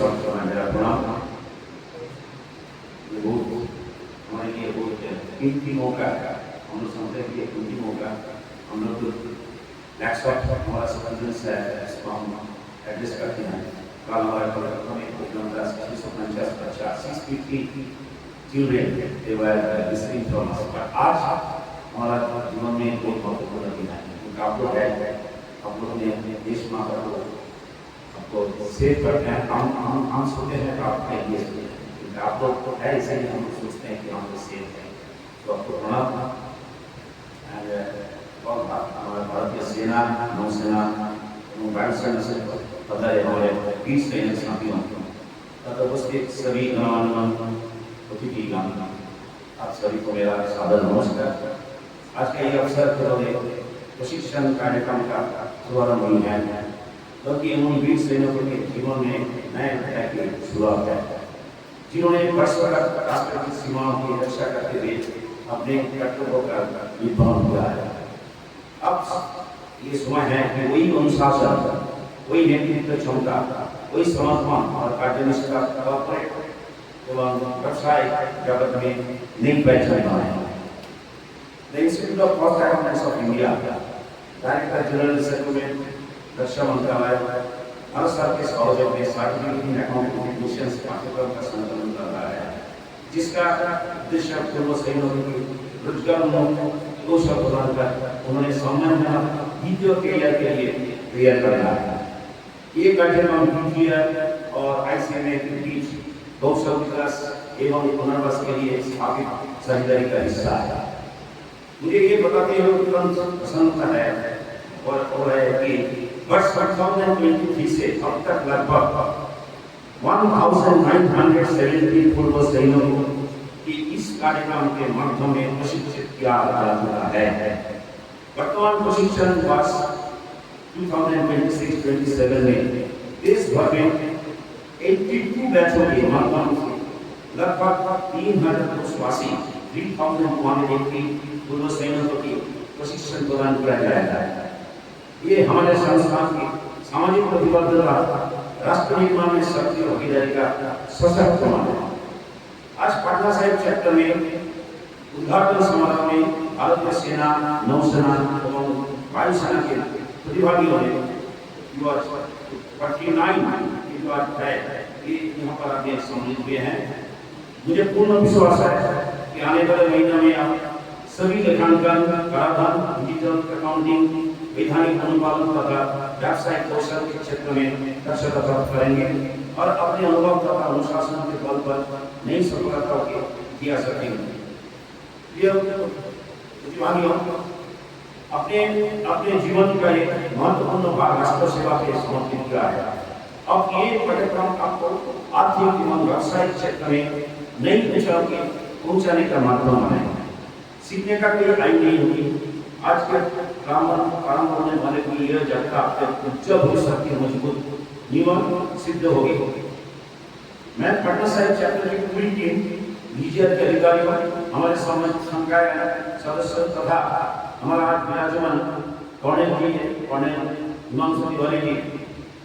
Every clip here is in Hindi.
स्वागत करना मेरा प्रणाम। ये बहुत हमारे लिए बहुत कीमती मौका है। हम लोग समझते हैं कि ये कीमती मौका हम लोग लैक्स ऑफ हमारा स्टूडेंट्स है, इसको हम एड्रेस करते हैं। कल हमारे प्रोग्राम में प्रोग्राम 650 बच्चा 650 children they were listening from us. पर आज हमारा जीवन में बहुत महत्वपूर्ण दिन है क्योंकि आप लोग है, आप लोग ने अपने देश माँ का आपको सेव करते हैं। हम सोचते हैं कि आप ये क्योंकि आप लोग तो है, इसलिए हम सोचते हैं कि हम लोग सेव हैं। तो आपको प्रणाम। और हमारे भारतीय सेना, नौसेना एवं वायुसेना से पधारे हमारे वीर सैनिक साथियों तथा उपस्थित सभी गणमान्य अतिथिगण, आप सभी को मेरा सादर नमस्कार। आज का ये अवसर केवल प्रशिक्षण कार्यक्रम का शुभारंभ नहीं है, बल्कि उन वीर सैनिकों के जीवन में नए अध्याय की शुरुआत है, जिन्होंने वर्षों तक राष्ट्र की सीमाओं की रक्षा करते हुए अपने कर्तव्यों का निर्वहन किया है। अब ये समय है कि वही अनुशासन, वही नेतृत्व क्षमता, वही समर्पण और कार्यनिष्ठा कॉर्पोरेट एवं व्यवसायिक जगत में नई पहचान बनाए। The institute of cost accountants of India, director general research, रक्षा मंत्रालय भारत सरकार के सहयोग में सर्टिफिकेट इन अकाउंटिंग टेक्नीशियंस पाठ्यक्रम का संचालन कर रहा है, जिसका उद्देश्य पूर्व सैनिकों की रोजगार कौशल प्रदान कर उन्होंने सम्मानजनक द्वितीय करियर के लिए तैयार करना है। ये कार्यक्रम डीजीआर और आईसीएमए के बीच कौशल विकास एवं पुनर्वास के लिए स्थापित साझेदारी का हिस्सा है। मुझे ये बताते हुए प्रसन्नता है और है कि वर्ष 2023 से अब तक लगभग 1970 पूर्व सैनिकों की इस कार्यक्रम के माध्यम में प्रशिक्षित किया जा चुका है। वर्तमान प्रशिक्षण वर्ष 2026-27 में देश भर में 82 बैचों के माध्यम से लगभग 3,280 पूर्व सैनिकों की प्रशिक्षण प्रदान किया जाएगा। ये हमारे संस्थान की सामाजिक प्रतिबद्धता, राष्ट्र निर्माण में सक्रिय भागीदारी का सशक्त प्रमाण है। आज पटना साहिब चैप्टर में उद्घाटन समारोह में भारतीय सेना, नौसेना एवं वायुसेना के प्रतिभागियों ने 49 यहाँ पर आगे सम्मिलित हुए हैं। मुझे पूर्ण विश्वास है कि आने वाले महीनों में आप सभी लेखांकन, कराधान, डिजिटल अकाउंटिंग, वैधानिक अनुपालन तथा व्यावसायिक कौशल के क्षेत्र में दक्षता प्राप्त करेंगे और अपने अनुभव तथा अनुशासन के बल पर नई सफलताओं के दिया सकेंगे। अपने जीवन का एक महत्वपूर्ण भाग राष्ट्र सेवा के समर्पित किया है। अब ये पाठ्यक्रम आपको आर्थिक एवं व्यावसायिक क्षेत्र में नई ऊंचाई के पहुंचाने का माध्यम बनेगा। सीखने का कोई आयु नहीं होगी। आज के प्रारंभ होने वाले की यह यात्रा उज्जवल भविष्य की मजबूत नींव सिद्ध होगी। मैं पटना साहिब चैप्टर की पूरी टीम, डीजीआर के अधिकारियों, हमारे संकाय सदस्य तथा हमारा आज विराजमान कर्नल जी, कर्नल हिमांशु तिवारी जी,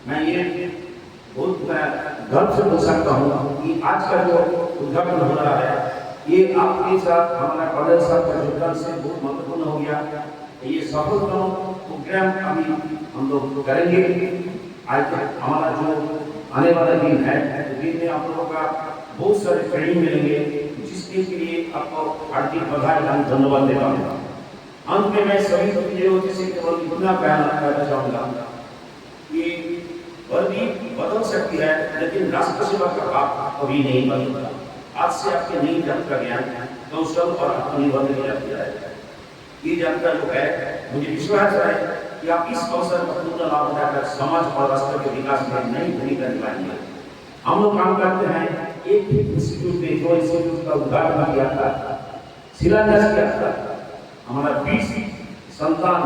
मैं ये बहुत गर्व से बोल सकता हूँ कि आज का जो उद्घाटन हो रहा है ये आपके साथ हमारा कर्नल साहब का योगदान से बहुत महत्वपूर्ण हो गया। ये सफलतम प्रोग्राम अभी हम लोग करेंगे। आज हमारा जो आने वाला दिन है, तो दिन में आप लोगों का बहुत सारे ट्रेनिंग मिलेंगे, जिसके लिए आपको हार्दिक बधाई और धन्यवाद देता हूँ। अंत में मैं सभी प्रतियोगियों से केवल इतना कहना चाहूँगा कि वर्दी बदल सकती है, लेकिन राष्ट्र सेवा का भाव कभी नहीं बदलता। आज से आपके नई यात्रा ज्ञान, कौशल और आत्मनिर्भर यात्रा है। ये यात्रा जो है, मुझे विश्वास है कि आप इस अवसर का पूर्ण लाभ उठाकर समाज और राष्ट्र के विकास में नई भूमिका निभाएंगे। हम लोग काम करते हैं एक इंस्टीट्यूट में, जो इंस्टीट्यूट का उद्घाटन किया था, शिलान्यास किया था, हमारा 20 संतान,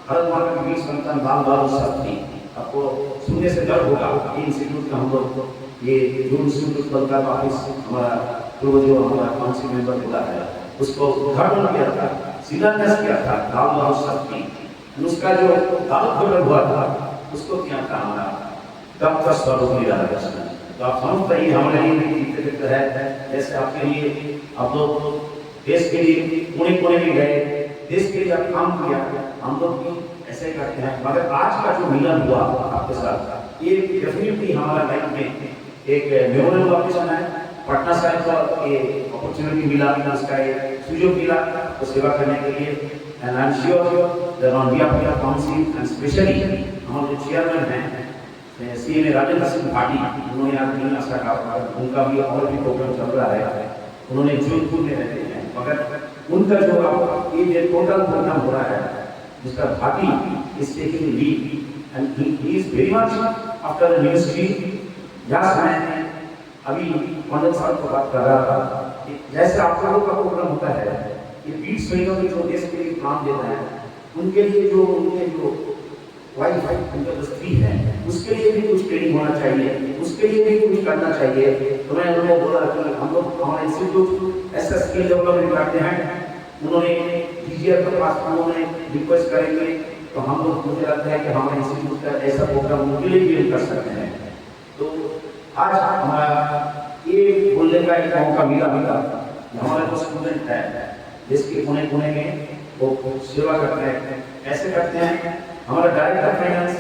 भारत माता की 20 संतान बाल बहादुर शास्त्री, आपको सुनने से डर होगा। ये इंस्टीट्यूट का हम लोग ये जो इंस्टीट्यूट बनता है ऑफिस हमारा जो हमारा काउंसिल मेंबर होता है, उसको उद्घाटन किया था, शिलान्यास किया था बाल बहादुर शास्त्री। उसका जो दाल हुआ था उसको क्या था हमारा डॉक्टर सर्वपल्ली राधाकृष्णन। तो आप समझ पाइए हमारे लिए कितने है। जैसे आपके लिए आप लोग देश के लिए कोने कोने में गए, देश के लिए आप काम किया, हम लोग भी ऐसे करते हैं। मगर आज का जो मिलन हुआ आपके साथ, ये डेफिनेटली हमारा लाइफ में एक मेमोरेबल ऑकेजन है। पटना साहिब का ये अपॉर्चुनिटी मिला, उसका एक सुयोग मिला तो सेवा करने के लिए। And I am sure that on behalf of the council and specially हमारे जो चेयरमैन हैं सीएम राजेंद्र सिंह भाटी, उन्होंने आज नहीं आशा का उनका भी और भी प्रोग्राम चल रहा है, उन्होंने जोधपुर में रहते हैं, मगर उनका जो ये टोटल प्रोग्राम हो रहा है mister Bhati is taking lead and he is very much after the ministry. Yes, मैं अभी मंडल साहब को बात कर रहा था कि जैसे आप लोगों का प्रोग्राम होता है, ये 20 महीनों में जो देश के लिए काम देता है, उनके लिए जो उनके जो वाइफ उनका जो स्त्री है उसके लिए भी कुछ ट्रेनिंग होना चाहिए, उसके लिए भी कुछ करना चाहिए। तो मैं उन्होंने बोला कि हम लोग हमारे इंस्टीट्यूट ऐसा स्किल डेवलपमेंट करते हैं, उन्होंने डीजीआर के पास उन्होंने रिक्वेस्ट करेंगे तो हम लोग, मुझे लगता है कि हमारे इंस्टीट्यूट का ऐसा प्रोग्राम उनके लिए भी कर सकते हैं। तो आज हमारा ये बोलने का एक मौका मिला हमारे जो स्टूडेंट है जिसके कोने कोने में वो सेवा करते हैं, ऐसे करते हैं। हमारा डायरेक्टर फाइनेंस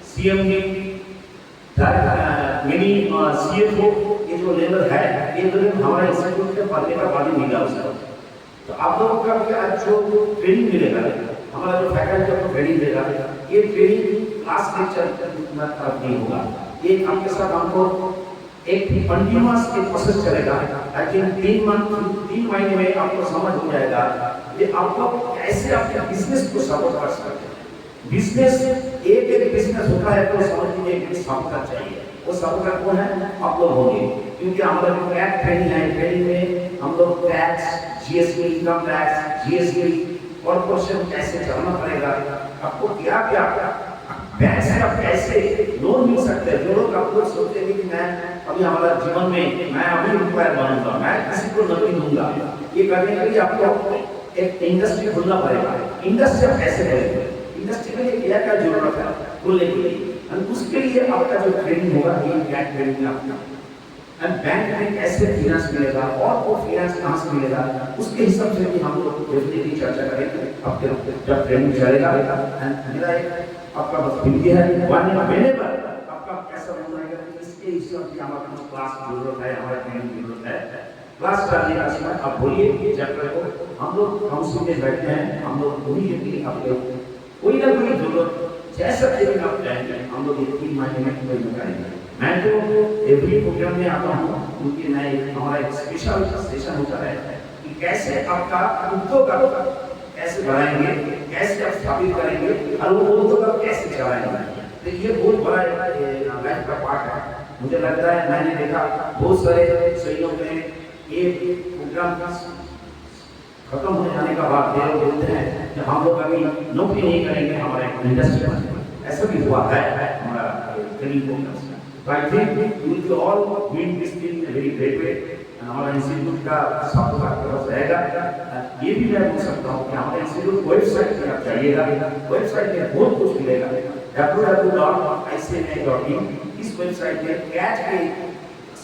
सीएम ने मिनी सीएफओ ये जो लेवल है, ये लेवल हमारे इंस्टीट्यूट के पढ़ने का बाद मिला उसको। तो आप लोगों का भी आज जो ट्रेनिंग मिलेगा, हमारा जो फैकल्टी को ट्रेनिंग देगा, ये ट्रेनिंग क्लास लेक्चर नहीं होगा, ये आपके साथ हमको एक कंटिन्यूअस एक प्रोसेस चलेगा। आई थिंक 3 महीने में आपको समझ हो जाएगा ये आपको कैसे अपने बिजनेस को सपोर्ट कर सकते हैं। बिजनेस एक बिजनेस होता है तो समझ लीजिए एक सपोर्टर चाहिए, वो सपोर्टर कौन है? आप लोग होंगे, क्योंकि हमारा जो टैक्स ट्रेनिंग है, ट्रेनिंग में हम लोग tax, GST, income tax, GST, corporation कैसे चलाना पड़ेगा, आपको क्या क्या बैंक से आप कैसे लोन मिल सकते हैं। जो लोग आप लोग सोचते हैं कि मैं अभी हमारा जीवन में मैं अभी रुपया बनूंगा, मैं किसी को नौकरी दूंगा, ये करने के लिए आपको एक इंडस्ट्री खोलना पड़ेगा। इंडस्ट्री आप कैसे करेंगे, इंडस्ट्री के लिए क्या क्या जरूरत है खोलने के लिए, और उसके लिए आपका जो ट्रेनिंग होगा ये क्या ट्रेनिंग आपका, एंड बैंक में कैसे फाइनेंस मिलेगा और वो फाइनेंस कहाँ से मिलेगा, उसके हिसाब से भी हम लोग डेफिनेटली चर्चा करेंगे आपके जब ट्रेनिंग चलेगा। एंड मेरा एक आपका बस विनती है, वन महीने पर आपका कैसा होना है इसके हिसाब से हमारा क्लास जरूरत है, हमारा ट्रेनिंग जरूरत है। क्लास करने का समय आप बोलिए चैप्टर को, हम लोग काउंसिल में बैठते हैं, हम लोग इमीडिएटली आपको कोई ना कोई जरूरत जैसा ट्रेनिंग आप चाहेंगे हम लोग 3 महीने में कोई करेंगे। मैं तो एवरी प्रोग्राम में आता हूँ क्योंकि मैं हमारा एक स्पेशल सेशन होता है कि कैसे आपका उद्योग कैसे बढ़ाएंगे, कैसे आप स्थापित करेंगे और वो उद्योग आप कैसे चलाएंगे। तो ये बहुत बड़ा लाइफ का पार्ट है। मुझे लगता है मैंने देखा बहुत सारे सहयोग में ये प्रोग्राम खत्म हो जाने का बाद ये लोग बोलते हैं कि हम लोग अभी नौकरी नहीं करेंगे हमारे इंडस्ट्री में, ऐसा भी हुआ है हमारा training programme. So I think you will all win this thing in a very great way. हमारा इंस्टीट्यूट का सपोर्ट आपके पास रहेगा। ये भी मैं बोल सकता हूँ कि हमारे इंस्टीट्यूट वेबसाइट पे आप जाइएगा, वेबसाइट में बहुत कुछ मिलेगा, www.icma.in। इस वेबसाइट में कैच के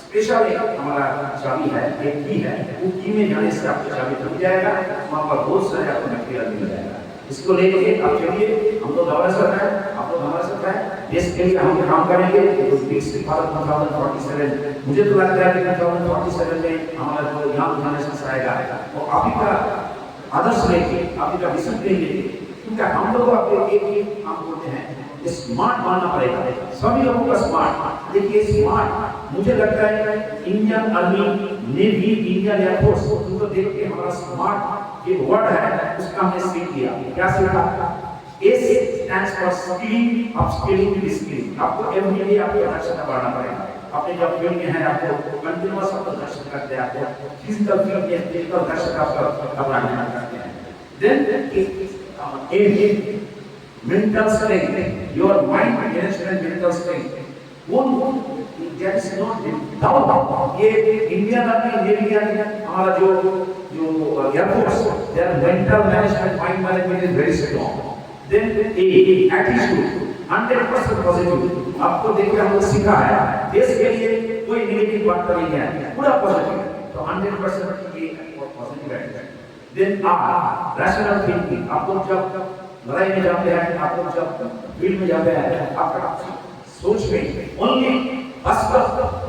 स्पेशल एक हमारा चाबी है, एक की है, वो की में जाने से आपको चाबी खुल जाएगा, वहाँ पर बहुत सारे आपको मटेरियल मिल जाएगा। इसको लेके आप चलिए, हम लोग हमारे साथ हैं, आप लोग हमारे साथ हैं, देश के लिए हम काम करेंगे। तो विकसित भारत 2047 मुझे तो लगता है कि 2047 में हमारा जो यंग जनरेशन आएगा वो आप ही का आदर्श लेके, आप ही का विजन लेके, क्योंकि हम लोग आपको एक ही काम बोलते हैं, स्मार्ट बनना पड़ेगा, सभी लोगों का स्मार्ट। देखिए स्मार्ट मुझे लगता है Indian army, navy, Indian air force उनको देख के हमारा स्मार्ट एक वर्ड है उसका हमने सीख लिया। क्या सीखा? S stands for skilling, upskilling, reskilling। आपको एवरी डे आपकी दक्षता बढ़ाना पड़ेगा। अपने जब फील्ड में है आपको कंटिन्यूअस आपको दक्षता करते हैं, आपको फिजिकल फील्ड में फिजिकल दक्षता आपका बढ़ाना करते हैं। Then mental strength, your mind management, mental strength, there is no doubt। ये इंडियन आर्मी, नेवी आर्मी, हमारा जो air force, their mental management, mind management is very strong। Then attitude 100% positive. आपको देखिए हम लोग सीखा है देश के लिए कोई नेगेटिव बात का नहीं है, पूरा पॉजिटिव। तो 100% ये पॉजिटिव है। Then are rational thinking. आप लोग जब लड़ाई में जाते हैं, आप लोग जब फील्ड में जाते हैं, आपका सोच में ओनली बस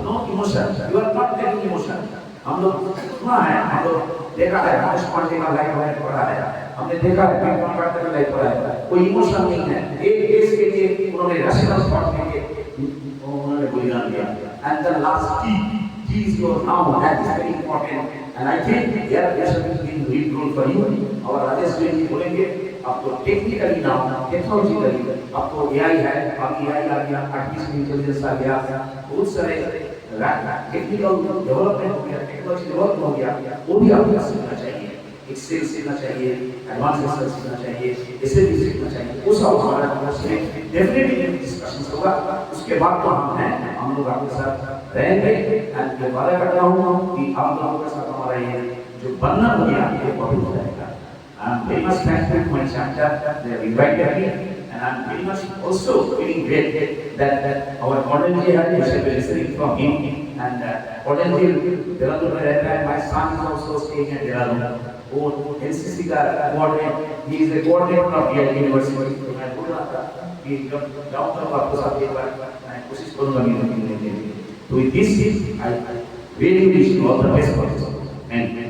no emotion, you are not taking emotion. हम लोग सुना है, हम लोग देखा है, मनोज पांडे का लाइफ में पढ़ा है, हमने देखा है पिंक पांडे का लाइफ पढ़ा है, कोई इमोशन नहीं है। एक केस के लिए उन्होंने रैशनल थॉट लेके उन्होंने बलिदान दिया। And the last key is your now, that is very important and I think here there should be read role for you. और राजेश जी बोलेंगे आपको टेक्निकली ना, टेक्नोलॉजिकली आपको एआई है, अभी एआई आ गया, आर्टिफिशियल इंटेलिजेंस आ गया, बहुत सारे टेक्निकल डेवलपमेंट हो गया, टेक्नोलॉजी डेवलप हो गया, वो भी आपको सीखना चाहिए। एक्सेल सीखना चाहिए, एडवांस एक्सेल सीखना चाहिए, एसएपी सीखना चाहिए। वो सब हमारा कोर्स में डेफिनेटली डिस्कशन होगा। उसके बाद तो हम हैं, हम लोग आपके साथ रहेंगे। एंड ये वादा करता हूँ कि आप लोगों के साथ हमारा ये जो बनना हो गया ये बहुत हो जाएगा। I'm very much thankful to my chapter that they have invited me, and I'm very much also feeling great that our Gordon ji had been listening from him, and Gordon ji Dehradun में रहता है, my son is also staying at Dehradun, वो NCC का coordinator, he is the coordinator of Yale University। तो मैं बोल रहा था कि जब जाऊँगा तो आपको साथ एक बार मैं कोशिश करूँगा मिलने के लिए। तो with this I really wish you all the best for this, and